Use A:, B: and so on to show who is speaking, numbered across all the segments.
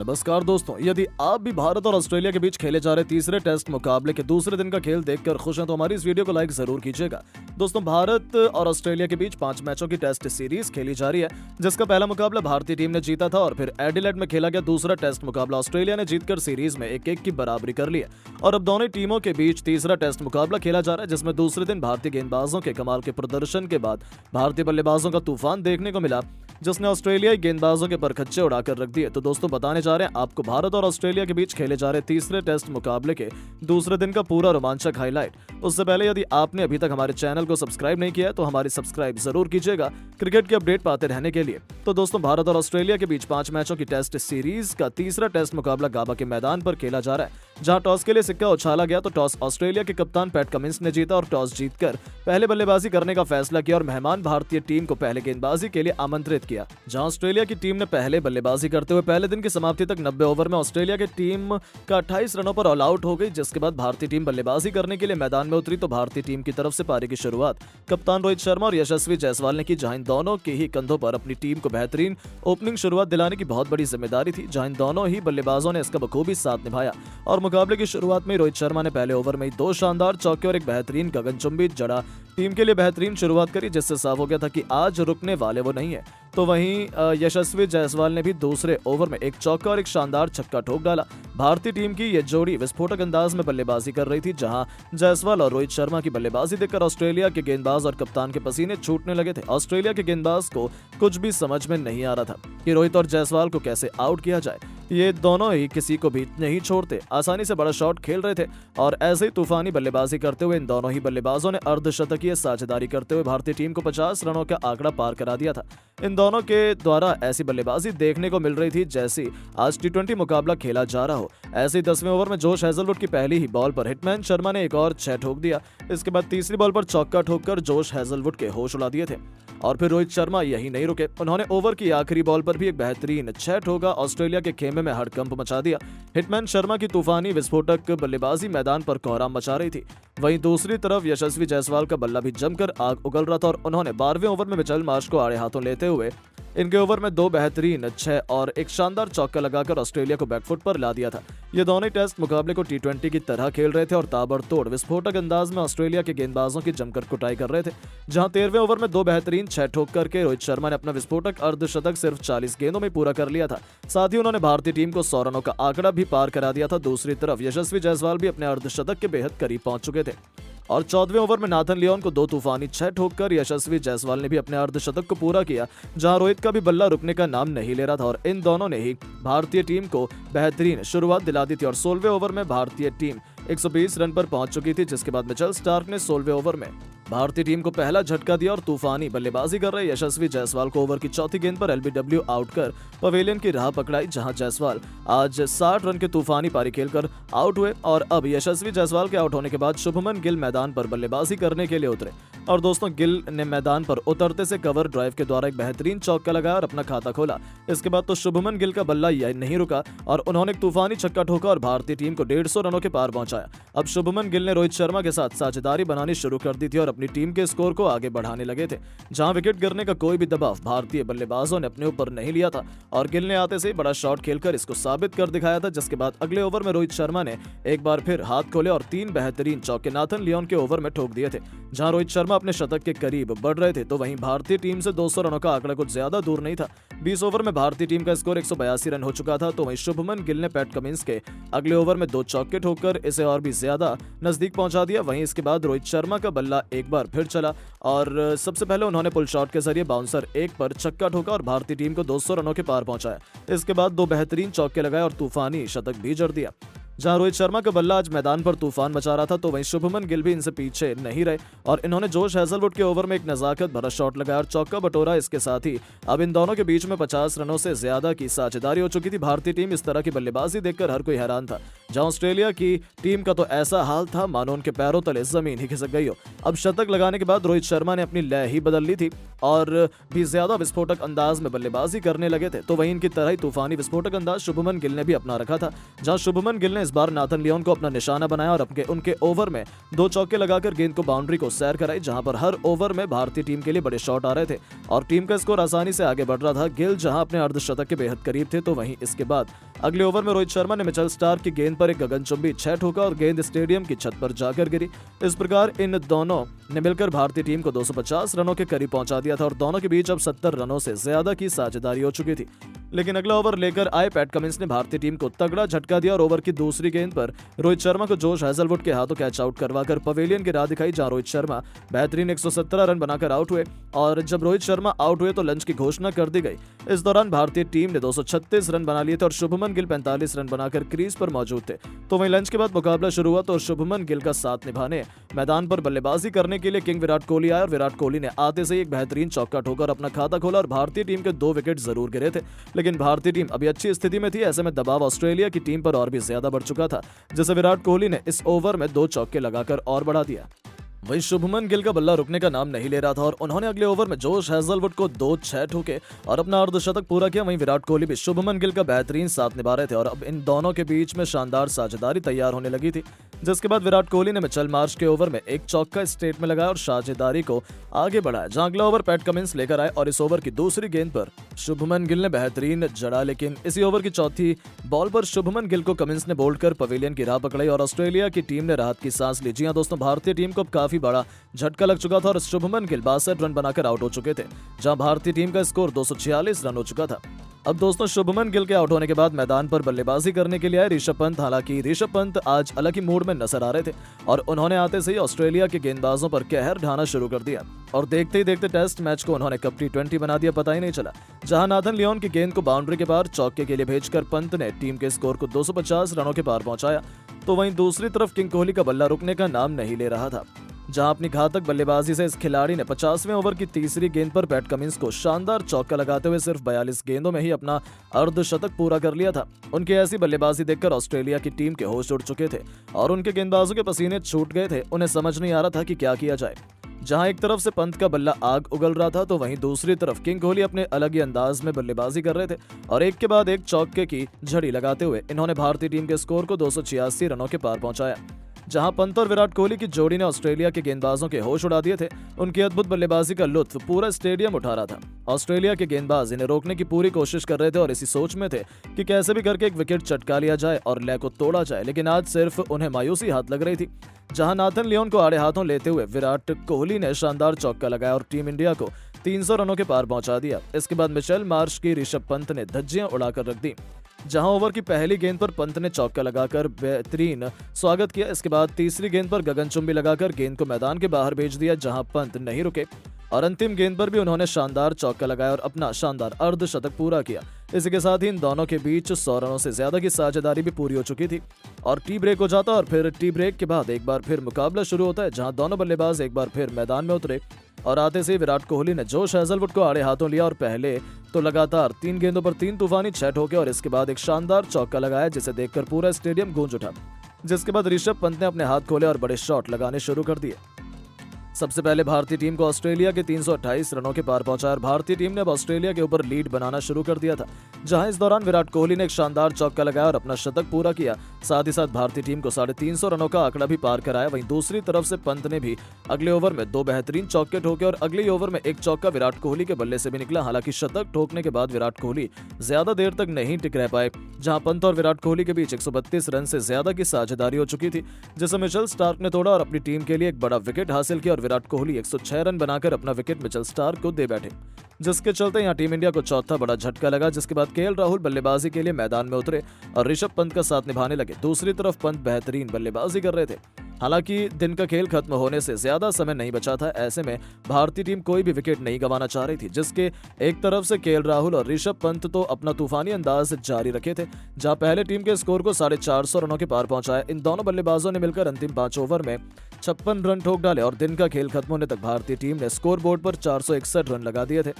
A: नमस्कार दोस्तों, यदि आप भी भारत और ऑस्ट्रेलिया के बीच खेले जा रहे तीसरे टेस्ट मुकाबले के दूसरे दिन का खेल देखकर खुश हैं तो हमारी इस वीडियो को लाइक जरूर कीजिएगा। दोस्तों, भारत और ऑस्ट्रेलिया के बीच 5 मैचों की टेस्ट सीरीज खेली जा रही है, जिसका पहला मुकाबला भारतीय टीम ने जीता था और फिर एडिलेड में खेला गया दूसरा टेस्ट मुकाबला ऑस्ट्रेलिया ने जीतकर सीरीज में 1-1 की बराबरी कर ली है। और अब दोनों टीमों के बीच तीसरा टेस्ट मुकाबला खेला जा रहा है, जिसमें दूसरे दिन भारतीय गेंदबाजों के कमाल के प्रदर्शन के बाद भारतीय बल्लेबाजों का तूफान देखने को मिला, जिसने ऑस्ट्रेलियाई गेंदबाजों के परखच्चे उड़ाकर रख दिए। तो दोस्तों, बताने जा रहे हैं आपको भारत और ऑस्ट्रेलिया के बीच खेले जा रहे तीसरे टेस्ट मुकाबले के दूसरे दिन का पूरा रोमांचक हाईलाइट। उससे पहले यदि आपने अभी तक हमारे चैनल को सब्सक्राइब नहीं किया है तो हमारी सब्सक्राइब जरूर कीजिएगा क्रिकेट की अपडेट पाते रहने के लिए। तो दोस्तों, भारत और ऑस्ट्रेलिया के बीच 5 मैचों की टेस्ट सीरीज का तीसरा टेस्ट मुकाबला गाबा के मैदान पर खेला जा रहा है, जहां टॉस के लिए सिक्का उछाला गया तो टॉस ऑस्ट्रेलिया के कप्तान पैट कमिंस ने जीता और टॉस जीतकर पहले बल्लेबाजी करने का फैसला किया और मेहमान भारतीय टीम को पहले गेंदबाजी के लिए आमंत्रित किया। जहां ऑस्ट्रेलिया की टीम ने पहले बल्लेबाजी करते हुए पहले दिन की समाप्ति तक 90 ओवर में ऑस्ट्रेलिया की टीम का 28 रनों पर ऑल आउट हो गई, जिसके बाद भारतीय टीम बल्लेबाजी करने के लिए मैदान में उतरी तो भारतीय टीम की तरफ से पारी की शुरुआत कप्तान रोहित शर्मा और यशस्वी जायसवाल ने की, जहां इन दोनों के ही कंधों पर अपनी टीम को बेहतरीन ओपनिंग शुरुआत दिलाने की बहुत बड़ी जिम्मेदारी थी, जहां इन दोनों ही बल्लेबाजों ने इसका बखूबी साथ निभाया। और मुकाबले की शुरुआत में रोहित शर्मा ने पहले ओवर में ही 2 शानदार चौके और एक बेहतरीन गगनचुंबी जड़ा टीम के लिए बेहतरीन शुरुआत करी, जिससे साफ हो गया था कि आज रुकने वाले वो नहीं है। तो वहीं यशस्वी जायसवाल ने भी दूसरे ओवर में एक चौका और एक शानदार छक्का ठोक डाला। भारतीय टीम की ये जोड़ी विस्फोटक अंदाज में बल्लेबाजी कर रही थी, जहां जायसवाल और रोहित शर्मा की बल्लेबाजी देखकर ऑस्ट्रेलिया के गेंदबाज और कप्तान के पसीने छूटने लगे थे। ऑस्ट्रेलिया के गेंदबाज को कुछ भी समझ में नहीं आ रहा था कि रोहित और जायसवाल को कैसे आउट किया जाए। ये दोनों ही किसी को भी नहीं छोड़ते, आसानी से बड़ा शॉट खेल रहे थे और ऐसे ही तूफानी बल्लेबाजी करते हुए इन दोनों ही बल्लेबाजों ने अर्धशतकीय साझेदारी करते हुए भारतीय टीम को 50 रनों का आंकड़ा पार करा दिया था। इन दोनों के द्वारा ऐसी बल्लेबाजी देखने को मिल रही थी जैसी आज T20 मुकाबला खेला जा रहा हो। ऐसे ही 10वें ओवर में जोश हेजलवुड की पहली ही बॉल पर हिटमैन शर्मा ने एक और 6 ठोक दिया। इसके बाद तीसरी बॉल पर चौका ठोककर जोश हेजलवुड के होश उड़ा दिए थे और फिर रोहित शर्मा यही नहीं रुके, उन्होंने ओवर की आखिरी बॉल पर भी एक बेहतरीन 6 ठोका ऑस्ट्रेलिया के खेमे में हड़कंप मचा दिया। हिटमैन शर्मा की तूफानी विस्फोटक बल्लेबाजी मैदान पर कोहराम मचा रही थी। वहीं दूसरी तरफ यशस्वी जायसवाल का बल्ला भी जमकर आग उगल रहा था और उन्होंने 12वें ओवर में मिचेल मार्श को आड़े हाथों लेते हुए इनके ओवर में 2 बेहतरीन 6 और एक शानदार चौका लगाकर ऑस्ट्रेलिया को बैकफुट पर ला दिया था। ये दोनों टेस्ट मुकाबले को T20 की तरह खेल रहे थे और ताबड़तोड़ विस्फोटक अंदाज में ऑस्ट्रेलिया के गेंदबाजों की जमकर कुटाई कर रहे थे, जहां 13वें ओवर में 2 बेहतरीन 6 ठोक करके रोहित शर्मा ने अपना विस्फोटक अर्धशतक सिर्फ 40 गेंदों में पूरा कर लिया था। साथ ही उन्होंने भारतीय टीम को 100 रनों का आंकड़ा भी पार करा दिया था। दूसरी तरफ यशस्वी जायसवाल भी अपने अर्धशतक के बेहद करीब पहुंच चुके थे और 14वें ओवर में नाथन लियोन को 2 तूफानी 6 ठोककर यशस्वी जायसवाल ने भी अपने अर्धशतक को पूरा किया, जहां रोहित का भी बल्ला रुकने का नाम नहीं ले रहा था और इन दोनों ने ही भारतीय टीम को बेहतरीन शुरुआत दिला दी थी। और 16वें ओवर में भारतीय टीम 120 रन पर पहुंच चुकी थी, जिसके बाद मिचेल स्टार्क ने 16वें ओवर में भारतीय टीम को पहला झटका दिया और तूफानी बल्लेबाजी कर रहे यशस्वी जायसवाल को ओवर की चौथी गेंद पर LBW आउट कर पवेलियन की राह पकड़ाई, जहां जायसवाल आज 60 रन की तूफानी पारी खेलकर आउट हुए। और अब यशस्वी जायसवाल के आउट होने के बाद शुभमन गिल मैदान पर बल्लेबाजी करने के लिए उतरे और दोस्तों, गिल ने मैदान पर उतरते से कवर ड्राइव के द्वारा एक बेहतरीन चौका लगाया और अपना खाता खोला। इसके बाद तो शुभमन गिल का बल्ला यह नहीं रुका और उन्होंने एक तूफानी छक्का ठोका और भारतीय टीम को 150 रनों के पार पहुंचाया। अब शुभमन गिल ने रोहित शर्मा के साथ साझेदारी बनानी शुरू कर दी थी और अपनी टीम के स्कोर को आगे बढ़ाने लगे थे, जहां विकेट गिरने का कोई भी दबाव भारतीय बल्लेबाजों ने अपने ऊपर नहीं लिया था और गिल ने आते से बड़ा शॉट खेलकर इसको साबित कर दिखाया था। जिसके बाद अगले ओवर में रोहित शर्मा ने एक बार फिर हाथ खोले और 3 बेहतरीन चौके नाथन लियोन के ओवर में ठोक दिए थे, जहां रोहित शर्मा अपने शतक के करीब बढ़ रहे थे। तो वहीं भारतीय टीम से 200 रनों का आंकड़ा कुछ ज्यादा दूर नहीं था। 20 ओवर में भारतीय टीम का स्कोर 182 रन हो चुका था। तो वहीं शुभमन गिल ने पैट कमिंस के अगले ओवर में 2 चौके ठोककर इसे और भी ज्यादा नजदीक पहुंचा दिया। वहीं इसके बाद रोहित शर्मा का बल्ला एक बार फिर चला और सबसे पहले उन्होंने पुल शॉट के जरिए बाउंसर 1 पर छक्का ठोका और भारतीय टीम को 200 रनों के पार पहुंचाया। इसके बाद 2 बेहतरीन चौके लगाए और तूफानी शतक भी जड़ दिया। जहां रोहित शर्मा का बल्ला आज मैदान पर तूफान मचा रहा था, तो वहीं शुभमन गिल भी इनसे पीछे नहीं रहे और इन्होंने जोश हेजलवुड के ओवर में एक नजाकत भरा शॉट लगाया और चौका बटोरा। इसके साथ ही अब इन दोनों के बीच में 50 रनों से ज्यादा की साझेदारी हो चुकी थी। भारतीय टीम इस तरह की बल्लेबाजी देखकर हर कोई हैरान था, जहां ऑस्ट्रेलिया की टीम का तो ऐसा हाल था मानो उनके पैरों तले जमीन ही खिसक गई हो। अब शतक लगाने के बाद रोहित शर्मा ने अपनी लय ही बदल ली थी और भी ज्यादा विस्फोटक अंदाज में बल्लेबाजी करने लगे थे। तो वहीं इनकी तरह ही तूफानी विस्फोटक अंदाज शुभमन गिल ने भी अपना रखा था, जहां शुभमन गिल ने इस बार नाथन लियोन को अपना निशाना बनाया और उनके ओवर में 2 चौके लगाकर गेंद को बाउंड्री को सैर कराई, जहां पर हर ओवर में भारतीय टीम के लिए बड़े शॉट आ रहे थे और टीम का स्कोर आसानी से आगे बढ़ रहा था। गिल जहां अपने अर्धशतक के बेहद करीब थे, तो वहीं इसके बाद अगले ओवर में रोहित शर्मा ने मिचेल स्टार्क की गेंद पर एक गगनचुंबी 6 ठोका और गेंद स्टेडियम की छत पर जाकर गिरी। इस प्रकार इन दोनों ने मिलकर भारतीय टीम को 250 रनों के करीब पहुंचा दिया था और दोनों के बीच अब 70 रनों से ज्यादा की साझेदारी हो चुकी थी। लेकिन अगला ओवर लेकर आए पैट कमिंस ने भारतीय टीम को तगड़ा झटका दिया और ओवर की दूसरी गेंद पर रोहित शर्मा को जोश हेजलवुड के हाथों कैच आउट करवाकर पवेलियन की राह दिखाई, जहां रोहित शर्मा बेहतरीन 117 रन बनाकर आउट हुए। और जब रोहित शर्मा आउट हुए तो लंच की घोषणा कर दी गई। इस दौरान भारतीय टीम ने 236 रन बना लिए थे और शुभमन गिल 45 रन बनाकर क्रीज पर मौजूद थे। तो वहीं लंच के बाद मुकाबला शुरू हुआ तो शुभमन गिल का साथ निभाने मैदान पर बल्लेबाजी करने के लिए किंग विराट कोहली आए और विराट कोहली ने आते से एक बेहतरीन चौका ठोकर अपना खाता खोला और भारतीय टीम के 2 विकेट जरूर गिरे थे, लेकिन भारतीय टीम अभी अच्छी स्थिति में थी। ऐसे में दबाव ऑस्ट्रेलिया की टीम पर और भी ज्यादा बढ़ चुका था, जिसे विराट कोहली ने इस ओवर में 2 चौके लगाकर और बढ़ा दिया। वहीं शुभमन गिल का बल्ला रुकने का नाम नहीं ले रहा था और उन्होंने अगले ओवर में जोश हेजलवुड को 2-6 ठोके और अपना अर्धशतक पूरा किया। वहीं विराट कोहली भी शुभमन गिल का बेहतरीन साथ निभा रहे थे और अब इन दोनों के बीच में शानदार साझेदारी तैयार होने लगी थी, जिसके बाद विराट कोहली ने मिचेल मार्श के ओवर में एक चौका स्टेट में लगाया और साझेदारी को आगे बढ़ाया, जहां अगला ओवर पैट कमिंस लेकर आए और इस ओवर की दूसरी गेंद पर शुभमन गिल ने बेहतरीन जड़ा, लेकिन इसी ओवर की चौथी बॉल पर शुभमन गिल को कमिंस ने बोल्ड कर पवेलियन की राह पकड़ाई और ऑस्ट्रेलिया की टीम ने राहत की सांस ली। जी हां दोस्तों, भारतीय टीम को अब काफी बड़ा झटका लग चुका था और शुभमन गिल 62 रन बनाकर आउट हो चुके थे, जहां भारतीय टीम का स्कोर 246 रन हो चुका था। अब दोस्तों, शुभमन गिल के आउट होने के बाद मैदान पर बल्लेबाजी करने के लिए आए ऋषभ पंत। हालांकि ऋषभ पंत आज अलग ही मूड में नजर आ रहे थे और उन्होंने आते से ही ऑस्ट्रेलिया के गेंदबाजों पर कहर ढाना शुरू कर दिया और देखते ही देखते टेस्ट मैच को उन्होंने कब T20 बना दिया पता ही नहीं चला। जहां नाथन लियोन की गेंद को बाउंड्री के पार चौके के लिए भेजकर पंत ने टीम के स्कोर को 250 रनों के पार पहुंचाया, तो वहीं दूसरी तरफ किंग कोहली का बल्ला रुकने का नाम नहीं ले रहा था, जहां अपनी घातक बल्लेबाजी से इस खिलाड़ी ने 50वें ओवर की तीसरी गेंद पर पैट कमिंस को शानदार चौका लगाते हुए सिर्फ 42 गेंदों में ही अपना अर्धशतक पूरा कर लिया था। उनकी ऐसी बल्लेबाजी देखकर ऑस्ट्रेलिया की टीम के होश उड़ चुके थे और उनके गेंदबाजों के पसीने छूट गए थे। उन्हें समझ नहीं आ रहा था कि क्या किया जाए। जहां एक तरफ से पंत का बल्ला आग उगल रहा था, तो वहीं दूसरी तरफ किंग कोहली अपने अलग ही अंदाज में बल्लेबाजी कर रहे थे और एक के बाद एक चौके की झड़ी लगाते हुए इन्होंने भारतीय टीम के स्कोर को 286 रनों के पार पहुंचाया। जहां पंत और विराट कोहली की जोड़ी ने ऑस्ट्रेलिया के गेंदबाजों के होश उड़ा दिए थे। उनकी अद्भुत बल्लेबाजी का लुत्फ पूरा स्टेडियम उठा रहा था। ऑस्ट्रेलिया के गेंदबाज इन्हें रोकने की पूरी कोशिश कर रहे थे और इसी सोच में थे कि कैसे भी करके एक विकेट चटका लिया जाए और लय को तोड़ा जाए, लेकिन आज सिर्फ उन्हें मायूसी हाथ लग रही थी। जहां नाथन लियोन को आड़े हाथों लेते हुए विराट कोहली ने शानदार चौका लगाया और टीम इंडिया को 300 रनों के पार पहुंचा दिया। इसके बाद मिचेल मार्श की ऋषभ पंत ने धज्जियां उड़ाकर रख दी। जहां ओवर की पहली गेंद पर पंत ने चौका लगाकर बेहतरीन स्वागत किया। इसके बाद तीसरी गेंद पर गगनचुंबी लगाकर गेंद को मैदान के बाहर भेज दिया, जहां पंत नहीं रुके और अंतिम गेंद पर भी उन्होंने शानदार चौका लगाया और अपना शानदार अर्धशतक पूरा किया। इसी के साथ ही इन दोनों के बीच 100 रनों से ज्यादा की साझेदारी भी पूरी हो चुकी थी और टी ब्रेक हो जाता और फिर टी ब्रेक के बाद एक बार फिर मुकाबला शुरू होता है, जहां दोनों बल्लेबाज एक बार फिर मैदान में उतरे और आते से विराट कोहली ने जोश हेजलवुड को आड़े हाथों लिया और पहले तो लगातार 3 गेंदों पर 3 तूफानी 6 ठोके और इसके बाद एक शानदार चौका लगाया, जिसे देखकर पूरा स्टेडियम गूंज उठा। जिसके बाद ऋषभ पंत ने अपने हाथ खोले और बड़े शॉट लगाने शुरू कर दिए। सबसे पहले भारतीय टीम को ऑस्ट्रेलिया के 328 रनों के पार पहुंचा और भारतीय टीम ने अब ऑस्ट्रेलिया के ऊपर लीड बनाना शुरू कर दिया था, जहां इस दौरान विराट कोहली ने एक शानदार चौका लगाया और अपना शतक पूरा किया। साथ ही साथ भारतीय टीम को 350 रनों का आंकड़ा भी पार कराया। वहीं दूसरी तरफ से पंत ने भी अगले ओवर में 2 बेहतरीन चौके ठोके और अगले ओवर में एक चौका विराट कोहली के बल्ले से भी निकला। हालांकि शतक ठोकने के बाद विराट कोहली ज्यादा देर तक नहीं टिक रह पाए, जहां पंत और विराट कोहली के बीच 132 रन से ज्यादा की साझेदारी हो चुकी थी, जिसे मिचेल स्टार्क ने तोड़ा और अपनी टीम के लिए एक बड़ा विकेट हासिल किया और विराट कोहली 106 रन बनाकर अपना विकेट मिचेल स्टार्क को दे बैठे, जिसके चलते यहां टीम इंडिया को चौथा बड़ा झटका लगा। जिसके बाद केएल राहुल बल्लेबाजी के लिए मैदान में उतरे और ऋषभ पंत का साथ निभाने लगे। दूसरी तरफ पंत बेहतरीन बल्लेबाजी कर रहे थे। हालांकि दिन का खेल खत्म होने से ज्यादा समय नहीं बचा था, ऐसे में भारतीय टीम कोई भी विकेट नहीं गंवाना चाह रही थी, जिसके एक तरफ से केएल राहुल और ऋषभ पंत तो अपना तूफानी अंदाज जारी रखे थे, जहां पहले टीम के स्कोर को 450 रनों के पार पहुंचाया। इन दोनों बल्लेबाजों ने मिलकर अंतिम 5 ओवर में 56 रन ठोक डाले और दिन का खेल खत्म होने तक भारतीय टीम ने स्कोर बोर्ड पर 461 रन लगा दिए थे।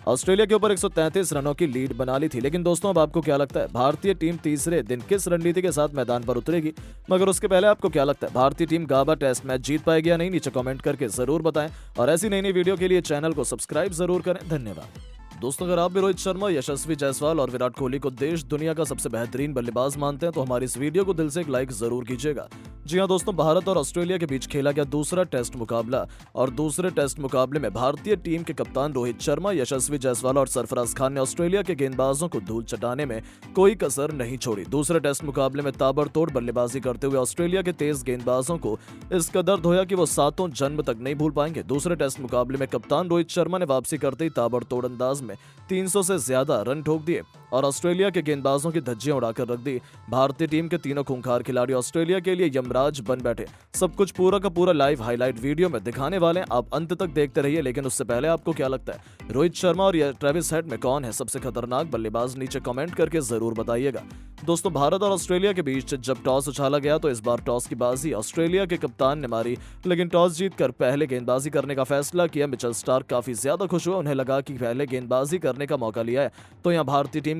A: ऑस्ट्रेलिया के ऊपर 133 रनों की लीड बना ली थी। लेकिन दोस्तों, अब आपको क्या लगता है, भारतीय टीम तीसरे दिन किस रणनीति के साथ मैदान पर उतरेगी? मगर उसके पहले आपको क्या लगता है, भारतीय टीम गाबा टेस्ट मैच जीत पाएगी या नहीं? नीचे कमेंट करके जरूर बताएं और ऐसी नई नई वीडियो के लिए चैनल को सब्सक्राइब जरूर करें। धन्यवाद। दोस्तों, अगर आप भी रोहित शर्मा, यशस्वी जायसवाल और विराट कोहली को देश दुनिया का सबसे बेहतरीन बल्लेबाज मानते हैं तो हमारी इस वीडियो को दिल से एक लाइक जरूर कीजिएगा। जी हां दोस्तों, भारत और ऑस्ट्रेलिया के बीच खेला गया दूसरा टेस्ट मुकाबला और दूसरे टेस्ट मुकाबले में भारतीय टीम के कप्तान रोहित शर्मा, यशस्वी जायसवाल और सरफराज खान ने ऑस्ट्रेलिया के गेंदबाजों को धूल चटाने में कोई कसर नहीं छोड़ी। दूसरे टेस्ट मुकाबले में ताबड़तोड़ बल्लेबाजी करते हुए ऑस्ट्रेलिया के तेज गेंदबाजों को इस कदर धोया कि वो सातों जन्म तक नहीं भूल पाएंगे। दूसरे टेस्ट मुकाबले में कप्तान रोहित शर्मा ने वापसी करते ही ताबड़तोड़ अंदाज में 300 से ज्यादा रन ठोक दिए और ऑस्ट्रेलिया के गेंदबाजों की धज्जियां उड़ाकर रख दी। भारतीय टीम के तीनों खूंखार खिलाड़ी ऑस्ट्रेलिया के लिए यमराज बन बैठे। सब कुछ पूरा का पूरा लाइव हाईलाइट वीडियो में दिखाने वाले हैं, आप अंत तक देखते रहिए। लेकिन उससे पहले आपको क्या लगता है, रोहित शर्मा और ट्रेविस हेड में कौन है सबसे खतरनाक बल्लेबाज? नीचे कमेंट करके जरूर बताइएगा। दोस्तों, भारत और ऑस्ट्रेलिया के बीच जब टॉस उछाला गया तो इस बार टॉस की बाजी ऑस्ट्रेलिया के कप्तान ने मारी, लेकिन टॉस जीतकर पहले गेंदबाजी करने का फैसला किया। मिचेल स्टार्क काफी ज्यादा खुश हुए, उन्हें लगा कि पहले गेंदबाजी करने का मौका लिया है तो यहाँ भारतीय टीम